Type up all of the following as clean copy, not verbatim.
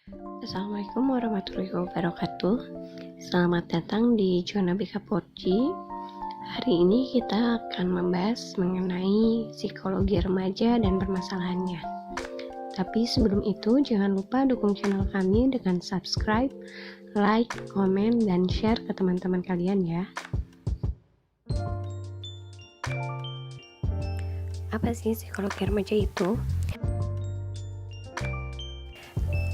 Assalamualaikum warahmatullahi wabarakatuh. Selamat datang di Zona BK 4G. Hari ini kita akan membahas mengenai psikologi remaja dan permasalahannya. Tapi sebelum itu, jangan lupa dukung channel kami dengan subscribe, like, komen, dan share ke teman-teman kalian ya. Apa sih psikologi remaja itu?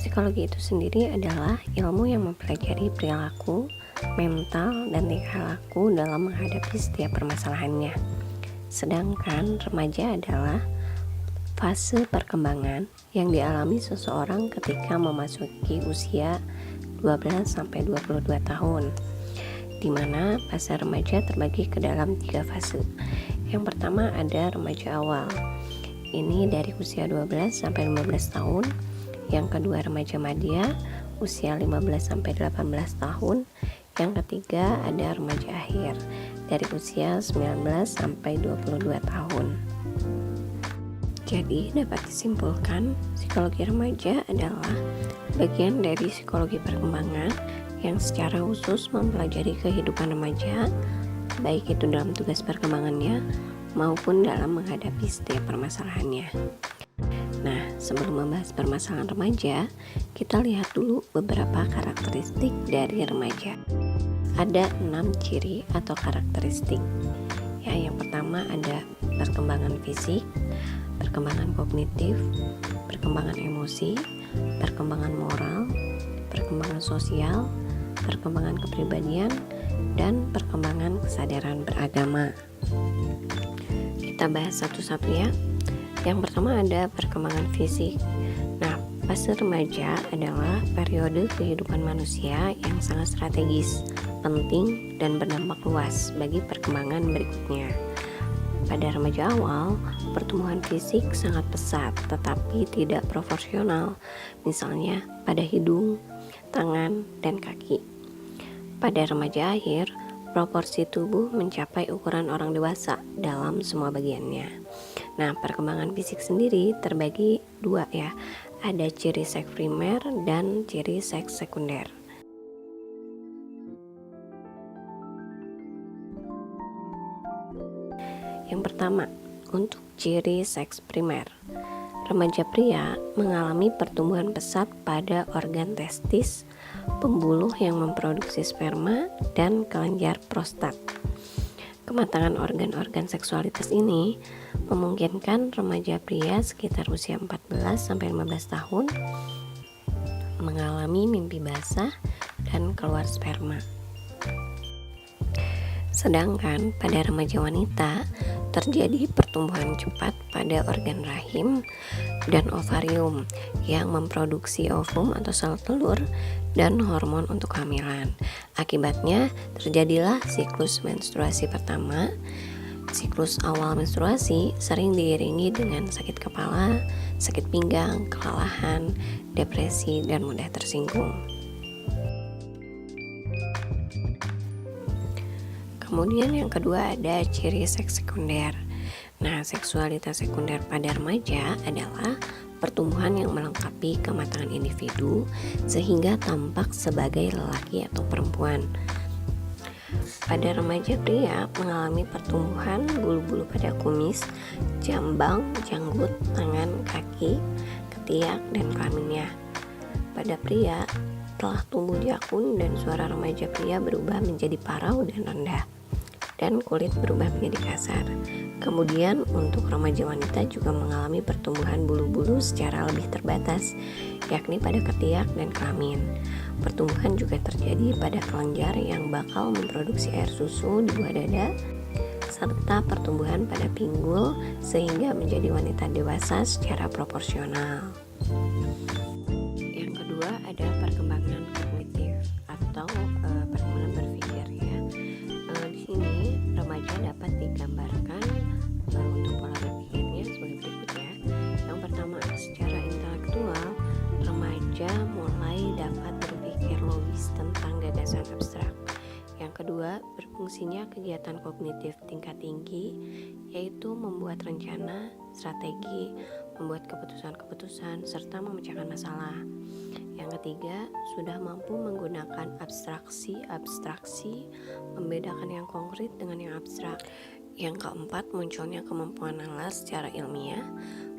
Psikologi itu sendiri adalah ilmu yang mempelajari perilaku, mental, dan tingkah laku dalam menghadapi setiap permasalahannya. Sedangkan remaja adalah fase perkembangan yang dialami seseorang ketika memasuki usia 12-22 tahun, di mana fase remaja terbagi ke dalam 3 fase. Yang pertama ada remaja awal. Ini dari usia 12-15 tahun. Yang kedua remaja madya, usia 15-18 tahun. Yang ketiga ada remaja akhir, dari usia 19-22 tahun. Jadi dapat disimpulkan, psikologi remaja adalah bagian dari psikologi perkembangan yang secara khusus mempelajari kehidupan remaja, baik itu dalam tugas perkembangannya maupun dalam menghadapi setiap permasalahannya. Nah, sebelum membahas permasalahan remaja, kita lihat dulu beberapa karakteristik dari remaja. Ada 6 ciri atau karakteristik. Ya, yang pertama ada perkembangan fisik, perkembangan kognitif, perkembangan emosi, perkembangan moral, perkembangan sosial, perkembangan kepribadian, dan perkembangan kesadaran beragama. Kita bahas satu-satu ya. Yang pertama ada perkembangan fisik. Nah, fase remaja adalah periode kehidupan manusia yang sangat strategis, penting, dan berdampak luas bagi perkembangan berikutnya. Pada remaja awal, pertumbuhan fisik sangat pesat tetapi tidak proporsional, misalnya pada hidung, tangan, dan kaki. Pada remaja akhir, proporsi tubuh mencapai ukuran orang dewasa dalam semua bagiannya. Nah, perkembangan fisik sendiri terbagi 2 ya. Ada ciri seks primer dan ciri seks sekunder. Yang pertama, untuk ciri seks primer. Remaja pria mengalami pertumbuhan pesat pada organ testis, pembuluh yang memproduksi sperma, dan kelenjar prostat. Kematangan organ-organ seksualitas ini memungkinkan remaja pria sekitar usia 14-15 tahun mengalami mimpi basah dan keluar sperma. Sedangkan pada remaja wanita terjadi pertumbuhan cepat pada organ rahim dan ovarium yang memproduksi ovum atau sel telur dan hormon untuk kehamilan. Akibatnya terjadilah siklus menstruasi pertama. Siklus awal menstruasi sering diiringi dengan sakit kepala, sakit pinggang, kelelahan, depresi, dan mudah tersinggung. Kemudian yang kedua ada ciri seks sekunder. Nah, seksualitas sekunder pada remaja adalah pertumbuhan yang melengkapi kematangan individu sehingga tampak sebagai lelaki atau perempuan. Pada remaja pria mengalami pertumbuhan bulu-bulu pada kumis, jambang, janggut, tangan, kaki, ketiak, dan kelaminnya. Pada pria telah tumbuh jakun dan suara remaja pria berubah menjadi parau dan rendah, dan kulit berubah menjadi kasar. Kemudian untuk remaja wanita juga mengalami pertumbuhan bulu-bulu secara lebih terbatas, yakni pada ketiak dan kelamin. Pertumbuhan juga terjadi pada kelenjar yang bakal memproduksi air susu di buah dada, serta pertumbuhan pada pinggul sehingga menjadi wanita dewasa secara proporsional. Yang kedua ada perkembangan kognitif atau perkembangan berpikir ya. Di sini remaja dapat digambarkan untuk pola berpikirnya sebagai berikut ya. Yang pertama, secara intelektual remaja mulai dapat berpikir logis tentang gagasan abstrak. Yang kedua, berfungsinya kegiatan kognitif tingkat tinggi, yaitu membuat rencana, strategi, membuat keputusan-keputusan, serta memecahkan masalah. Yang Yang ketiga, sudah mampu menggunakan abstraksi, membedakan yang konkret dengan yang abstrak. Yang keempat, munculnya kemampuan nalar secara ilmiah,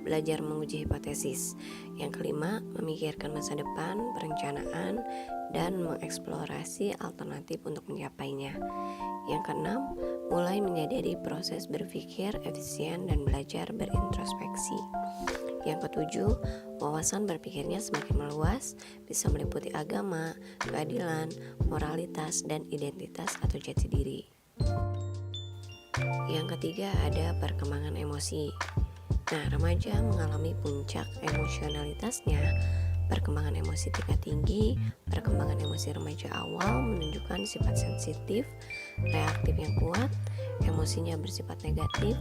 belajar menguji hipotesis. Yang kelima, memikirkan masa depan, perencanaan, dan mengeksplorasi alternatif untuk mencapainya. Yang keenam, mulai menyadari proses berpikir efisien dan belajar berintrospeksi. Yang ketujuh, wawasan berpikirnya semakin meluas, bisa meliputi agama, keadilan, moralitas, dan identitas atau jati diri. Yang ketiga, ada perkembangan emosi. Nah, remaja mengalami puncak emosionalitasnya. Perkembangan emosi tingkat tinggi, perkembangan emosi remaja awal menunjukkan sifat sensitif, reaktif yang kuat, emosinya bersifat negatif,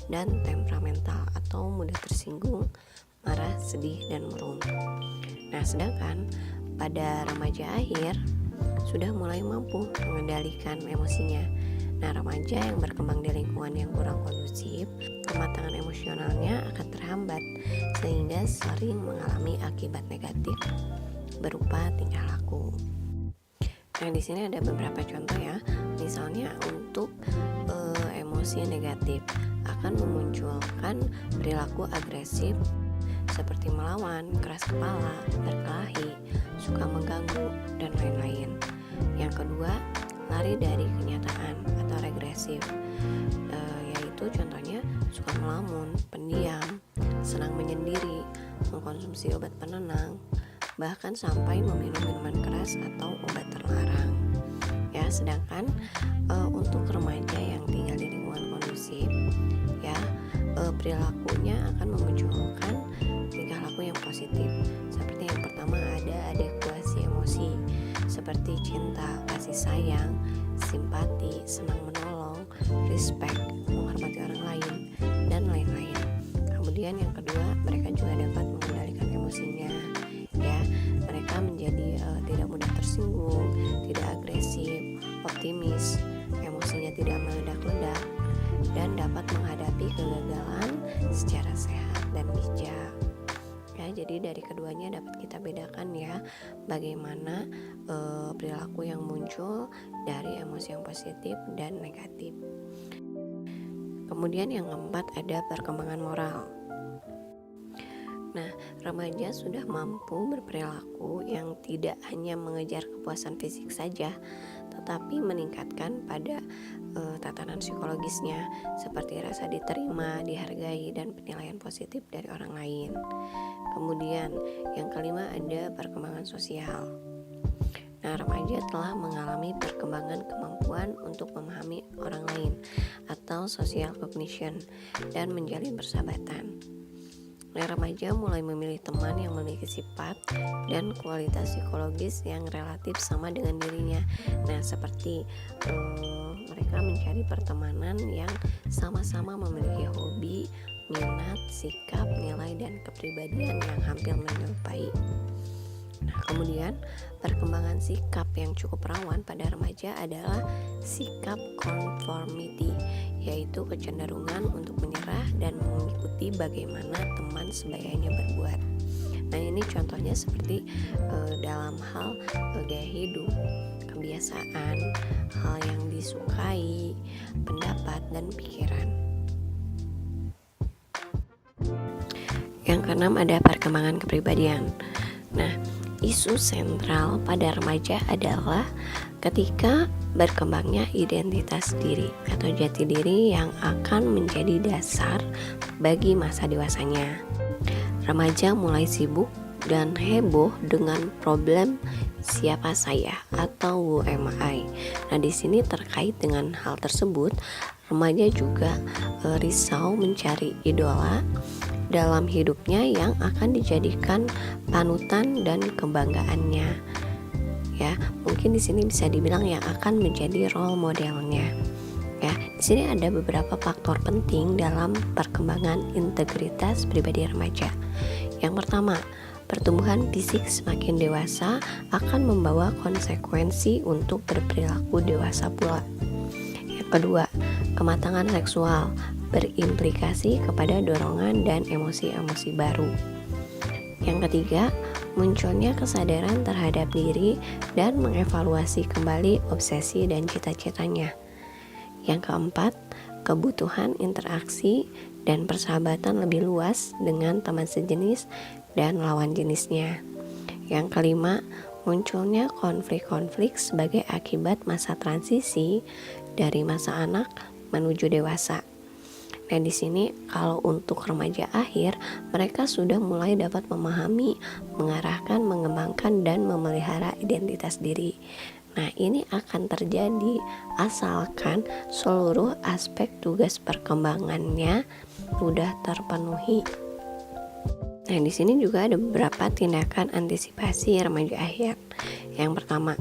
dan temperamental atau mudah tersinggung, marah, sedih, dan murung. Nah, sedangkan pada remaja akhir sudah mulai mampu mengendalikan emosinya. Nah, remaja yang berkembang di lingkungan yang kurang kondusif, kematangan emosionalnya akan terhambat sehingga sering mengalami akibat negatif berupa tingkah laku. Nah, di sini ada beberapa contoh ya. Misalnya untuk emosi negatif akan memunculkan perilaku agresif seperti melawan, keras kepala, berkelahi, suka mengganggu, dan lain-lain. Yang kedua, lari dari kenyataan atau regresif, yaitu contohnya suka melamun, pendiam, senang menyendiri, mengkonsumsi obat penenang, bahkan sampai meminum minuman keras atau obat terlarang. Ya, sedangkan untuk remaja yang tinggal di lingkungan kondusif, ya, perilakunya akan memunculkan tingkah laku yang positif. Seperti yang pertama ada adekuasi emosi, seperti cinta, kasih sayang, simpati, senang menolong, respect, menghormati orang lain, dan lain-lain. Kemudian yang kedua, mereka juga dapat mengendalikan emosinya. Ya, mereka menjadi tidak mudah tersinggung, tidak agresif, optimis, emosinya tidak meledak-ledak, dan dapat menghadapi kegagalan secara sehat dan bijak. Ya, jadi dari keduanya dapat kita bedakan ya bagaimana perilaku yang muncul dari emosi yang positif dan negatif. Kemudian yang keempat ada perkembangan moral. Nah, remaja sudah mampu berperilaku yang tidak hanya mengejar kepuasan fisik saja, tetapi meningkatkan pada tatanan psikologisnya seperti rasa diterima, dihargai, dan penilaian positif dari orang lain. Kemudian yang kelima ada perkembangan sosial. Nah, remaja telah mengalami perkembangan kemampuan untuk memahami orang lain atau social cognition dan menjalin persahabatan. Nah, remaja mulai memilih teman yang memiliki sifat dan kualitas psikologis yang relatif sama dengan dirinya. Nah, seperti mereka mencari pertemanan yang sama-sama memiliki hobi, minat, sikap, nilai, dan kepribadian yang hampir menyerupai. Nah, kemudian perkembangan sikap yang cukup rawan pada remaja adalah sikap conformity, yaitu kecenderungan untuk menyerah dan mengikuti bagaimana teman sebayanya berbuat. Nah, ini contohnya seperti dalam hal gaya hidup, kebiasaan, hal yang disukai, pendapat, dan pikiran. Yang keenam ada perkembangan kepribadian. Nah, isu sentral pada remaja adalah ketika berkembangnya identitas diri atau jati diri yang akan menjadi dasar bagi masa dewasanya. Remaja mulai sibuk dan heboh dengan problem siapa saya atau who am I. Nah, di sini terkait dengan hal tersebut, remaja juga risau mencari idola dalam hidupnya yang akan dijadikan panutan dan kebanggaannya. Ya, mungkin di sini bisa dibilang yang akan menjadi role modelnya. Ya, di sini ada beberapa faktor penting dalam perkembangan integritas pribadi remaja. Yang pertama, pertumbuhan fisik semakin dewasa akan membawa konsekuensi untuk berperilaku dewasa pula. Yang kedua, kematangan seksual berimplikasi kepada dorongan dan emosi-emosi baru. Yang ketiga, munculnya kesadaran terhadap diri dan mengevaluasi kembali obsesi dan cita-citanya. Yang keempat, kebutuhan interaksi dan persahabatan lebih luas dengan teman sejenis dan lawan jenisnya. Yang kelima, munculnya konflik-konflik sebagai akibat masa transisi dari masa anak menuju dewasa. Nah, di sini kalau untuk remaja akhir, mereka sudah mulai dapat memahami, mengarahkan, mengembangkan, dan memelihara identitas diri. Nah, ini akan terjadi asalkan seluruh aspek tugas perkembangannya sudah terpenuhi. Nah, di sini juga ada beberapa tindakan antisipasi remaja akhir. Yang pertama,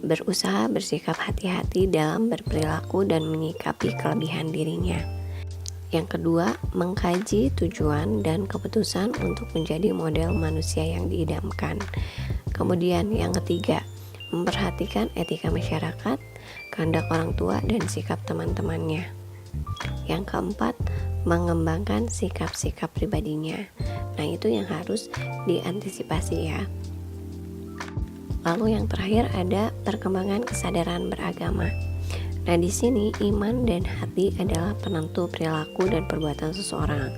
berusaha bersikap hati-hati dalam berperilaku dan menyikapi kelebihan dirinya. Yang kedua, mengkaji tujuan dan keputusan untuk menjadi model manusia yang diidamkan. Kemudian yang ketiga, memperhatikan etika masyarakat, kehendak orang tua, dan sikap teman-temannya. Yang keempat, mengembangkan sikap-sikap pribadinya. Nah, itu yang harus diantisipasi ya. Lalu yang terakhir ada perkembangan kesadaran beragama. Nah, di sini iman dan hati adalah penentu perilaku dan perbuatan seseorang.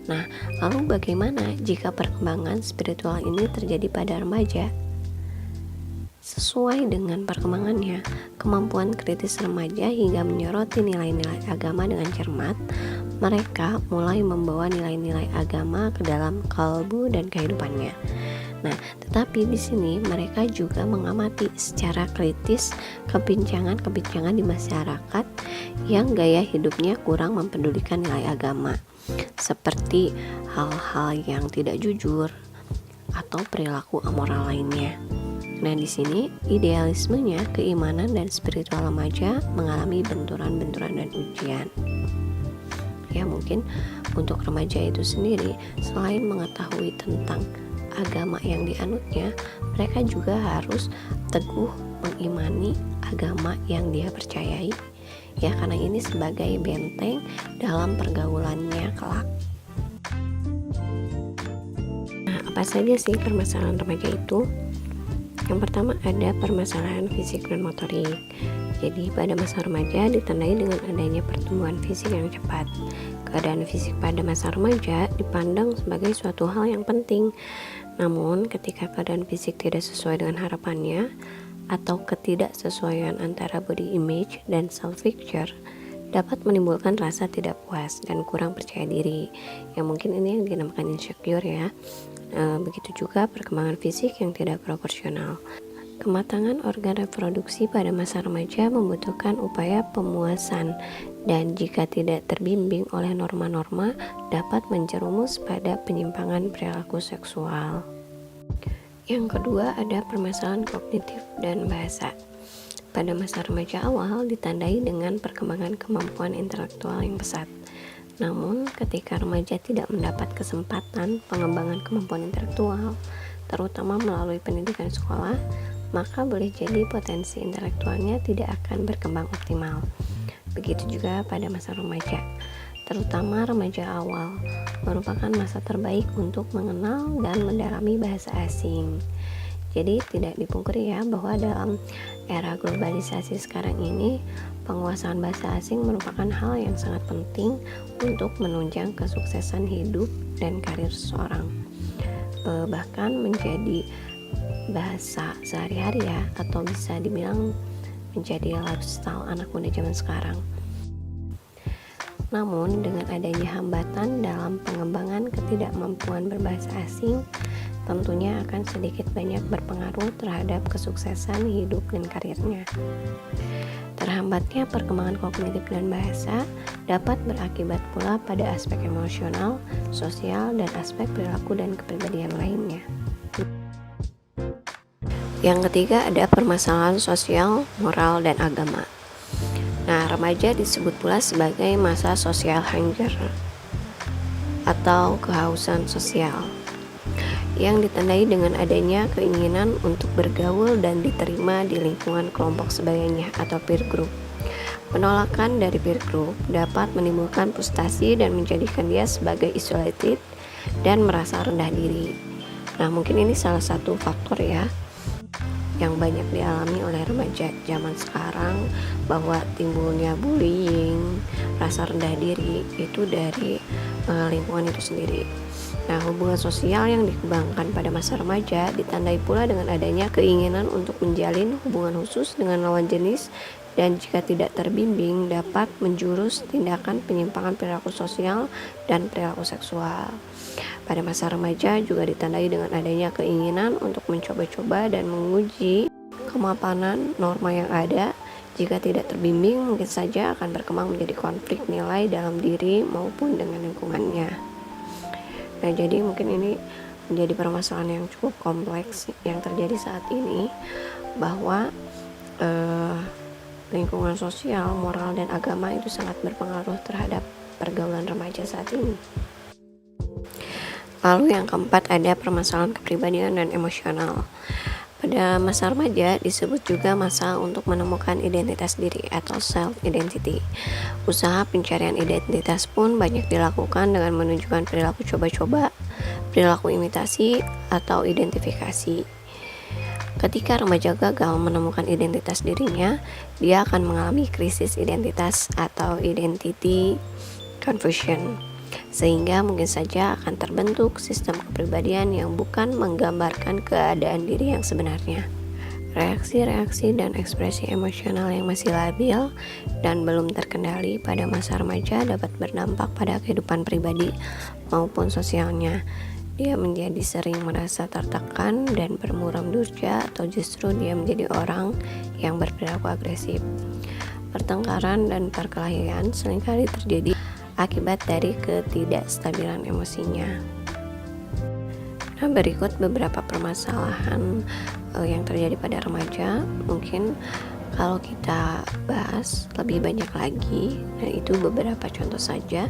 Nah, lalu bagaimana jika perkembangan spiritual ini terjadi pada remaja? Sesuai dengan perkembangannya, kemampuan kritis remaja hingga menyoroti nilai-nilai agama dengan cermat, mereka mulai membawa nilai-nilai agama ke dalam kalbu dan kehidupannya. Nah, tetapi di sini mereka juga mengamati secara kritis kebincangan-kebincangan di masyarakat yang gaya hidupnya kurang mempedulikan nilai agama, seperti hal-hal yang tidak jujur atau perilaku amoral lainnya. Nah, di sini idealismenya, keimanan dan spiritual remaja mengalami benturan-benturan dan ujian. Ya, mungkin untuk remaja itu sendiri, selain mengetahui tentang agama yang dianutnya, mereka juga harus teguh mengimani agama yang dia percayai, ya, karena ini sebagai benteng dalam pergaulannya kelak. Nah, apa saja sih permasalahan remaja itu? Yang pertama ada permasalahan fisik dan motorik. Jadi pada masa remaja ditandai dengan adanya pertumbuhan fisik yang cepat. Keadaan fisik pada masa remaja dipandang sebagai suatu hal yang penting. Namun ketika keadaan fisik tidak sesuai dengan harapannya atau ketidaksesuaian antara body image dan self picture dapat menimbulkan rasa tidak puas dan kurang percaya diri. Yang mungkin ini yang dinamakan insecure ya. Begitu juga perkembangan fisik yang tidak proporsional. Kematangan organ reproduksi pada masa remaja membutuhkan upaya pemuasan dan jika tidak terbimbing oleh norma-norma dapat menjerumus pada penyimpangan perilaku seksual. Yang kedua ada permasalahan kognitif dan bahasa. Pada masa remaja awal ditandai dengan perkembangan kemampuan intelektual yang pesat. Namun ketika remaja tidak mendapat kesempatan pengembangan kemampuan intelektual, terutama melalui pendidikan sekolah, maka boleh jadi potensi intelektualnya tidak akan berkembang optimal. Begitu juga pada masa remaja, terutama remaja awal, merupakan masa terbaik untuk mengenal dan mendalami bahasa asing. Jadi tidak dipungkiri ya bahwa dalam era globalisasi sekarang ini, penguasaan bahasa asing merupakan hal yang sangat penting untuk menunjang kesuksesan hidup dan karir seseorang. Bahkan menjadi bahasa sehari-hari ya, atau bisa dibilang menjadi lifestyle anak muda zaman sekarang. Namun dengan adanya hambatan dalam pengembangan ketidakmampuan berbahasa asing, tentunya akan sedikit banyak berpengaruh terhadap kesuksesan hidup dan karirnya. Terhambatnya perkembangan kognitif dan bahasa dapat berakibat pula pada aspek emosional, sosial, dan aspek perilaku dan kepribadian lainnya. Yang ketiga ada permasalahan sosial, moral, dan agama. Nah, remaja disebut pula sebagai masa social hunger atau kehausan sosial yang ditandai dengan adanya keinginan untuk bergaul dan diterima di lingkungan kelompok sebayanya atau peer group. Penolakan dari peer group dapat menimbulkan frustasi dan menjadikan dia sebagai isolated dan merasa rendah diri. Nah, mungkin ini salah satu faktor ya yang banyak dialami oleh remaja zaman sekarang, bahwa timbulnya bullying, rasa rendah diri itu dari lingkungan itu sendiri. Nah, hubungan sosial yang dikembangkan pada masa remaja ditandai pula dengan adanya keinginan untuk menjalin hubungan khusus dengan lawan jenis, dan jika tidak terbimbing dapat menjurus tindakan penyimpangan perilaku sosial dan perilaku seksual. Pada masa remaja juga ditandai dengan adanya keinginan untuk mencoba-coba dan menguji kemapanan norma yang ada. Jika tidak terbimbing, mungkin saja akan berkembang menjadi konflik nilai dalam diri maupun dengan lingkungannya. Nah, jadi mungkin ini menjadi permasalahan yang cukup kompleks yang terjadi saat ini, bahwa lingkungan sosial, moral, dan agama itu sangat berpengaruh terhadap pergaulan remaja saat ini. Lalu yang keempat ada permasalahan kepribadian dan emosional. Pada masa remaja disebut juga masa untuk menemukan identitas diri atau self-identity. Usaha pencarian identitas pun banyak dilakukan dengan menunjukkan perilaku coba-coba, perilaku imitasi, atau identifikasi. Ketika remaja gagal menemukan identitas dirinya, dia akan mengalami krisis identitas atau identity confusion, sehingga mungkin saja akan terbentuk sistem kepribadian yang bukan menggambarkan keadaan diri yang sebenarnya. Reaksi-reaksi dan ekspresi emosional yang masih labil dan belum terkendali pada masa remaja dapat berdampak pada kehidupan pribadi maupun sosialnya. Dia menjadi sering merasa tertekan dan bermuram durja, atau justru dia menjadi orang yang berperilaku agresif. Pertengkaran dan perkelahian seringkali terjadi akibat dari ketidakstabilan emosinya. Nah, berikut beberapa permasalahan yang terjadi pada remaja. Mungkin kalau kita bahas lebih banyak lagi, nah itu beberapa contoh saja.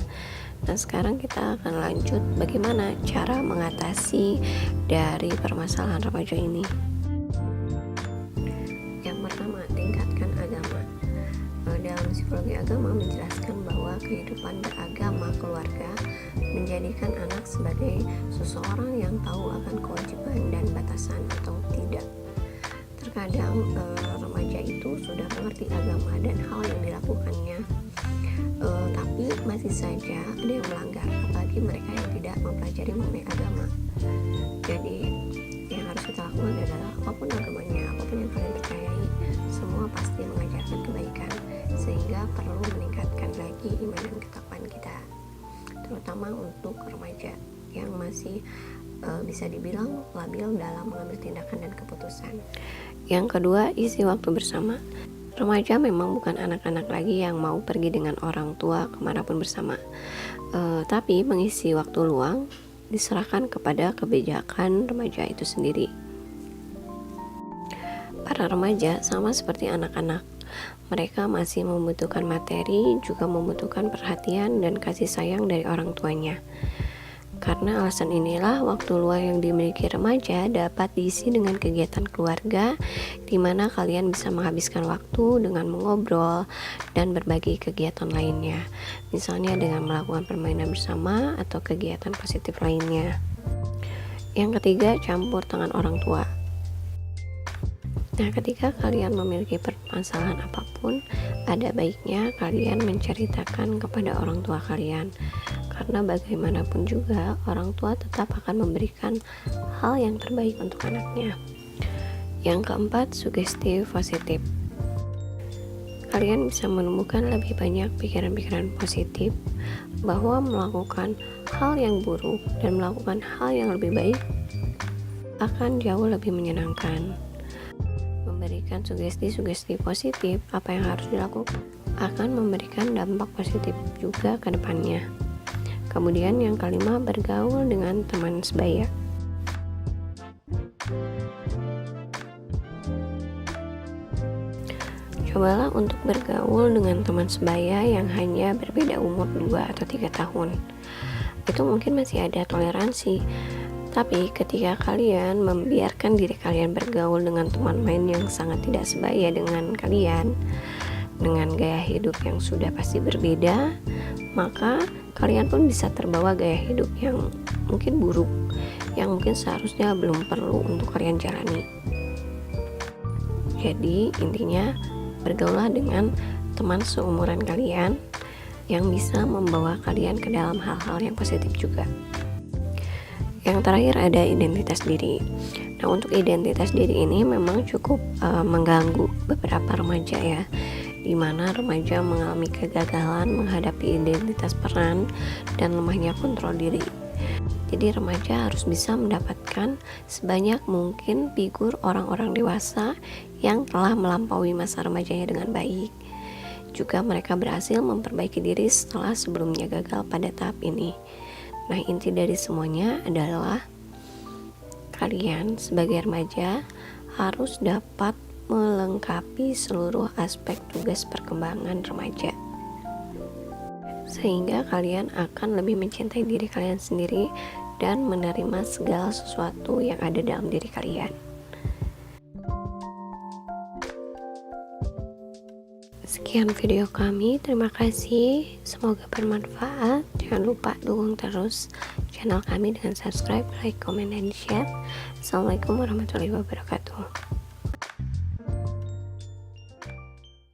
Nah, sekarang kita akan lanjut bagaimana cara mengatasi dari permasalahan remaja ini. Yang pertama, tingkatkan agama. Dalam psikologi agama menjelaskan bahwa kehidupan beragama keluarga menjadikan anak sebagai seseorang yang tahu akan kewajiban dan batasan atau tidak. Terkadang remaja itu sudah mengerti agama dan hal yang dilakukannya, tapi masih saja ada yang melanggar, apalagi mereka yang tidak mempelajari mengenai agama. Jadi yang harus kita lakukan adalah apapun agamanya, apapun yang kalian percayai, semua pasti mengajarkan kebaikan, sehingga perlu meningkatkan lagi iman dan ketakwaan kita, terutama untuk remaja yang masih bisa dibilang labil dalam mengambil tindakan dan keputusan. Yang kedua, isi waktu bersama. Remaja memang bukan anak-anak lagi yang mau pergi dengan orang tua kemanapun bersama, tapi mengisi waktu luang diserahkan kepada kebijakan remaja itu sendiri. Para remaja sama seperti anak-anak, mereka masih membutuhkan materi, juga membutuhkan perhatian dan kasih sayang dari orang tuanya. Karena alasan inilah, waktu luang yang dimiliki remaja dapat diisi dengan kegiatan keluarga, di mana kalian bisa menghabiskan waktu dengan mengobrol dan berbagi kegiatan lainnya, misalnya dengan melakukan permainan bersama atau kegiatan positif lainnya. Yang ketiga, campur tangan orang tua. Nah, ketika kalian memiliki permasalahan apapun, ada baiknya kalian menceritakan kepada orang tua kalian, karena bagaimanapun juga orang tua tetap akan memberikan hal yang terbaik untuk anaknya. Yang keempat, sugesti positif. Kalian bisa menemukan lebih banyak pikiran-pikiran positif bahwa melakukan hal yang buruk dan melakukan hal yang lebih baik akan jauh lebih menyenangkan. Memberikan sugesti-sugesti positif apa yang harus dilakukan akan memberikan dampak positif juga ke depannya. Kemudian yang kelima, bergaul dengan teman sebaya. Cobalah untuk bergaul dengan teman sebaya yang hanya berbeda umur 2 atau 3 tahun. Itu mungkin masih ada toleransi. Tapi ketika kalian membiarkan diri kalian bergaul dengan teman main yang sangat tidak sebaya dengan kalian, dengan gaya hidup yang sudah pasti berbeda, maka kalian pun bisa terbawa gaya hidup yang mungkin buruk, yang mungkin seharusnya belum perlu untuk kalian jalani. Jadi intinya, bergaullah dengan teman seumuran kalian yang bisa membawa kalian ke dalam hal-hal yang positif juga. Yang terakhir ada identitas diri. Nah, untuk identitas diri ini memang cukup mengganggu beberapa remaja ya, di mana remaja mengalami kegagalan menghadapi identitas peran dan lemahnya kontrol diri. Jadi remaja harus bisa mendapatkan sebanyak mungkin figur orang-orang dewasa yang telah melampaui masa remajanya dengan baik. Juga mereka berhasil memperbaiki diri setelah sebelumnya gagal pada tahap ini. Nah, inti dari semuanya adalah kalian sebagai remaja harus dapat melengkapi seluruh aspek tugas perkembangan remaja, sehingga kalian akan lebih mencintai diri kalian sendiri dan menerima segala sesuatu yang ada dalam diri kalian. Sekian video kami, terima kasih, semoga bermanfaat. Jangan lupa dukung terus channel kami dengan subscribe, like, comment, dan share. Assalamualaikum warahmatullahi wabarakatuh.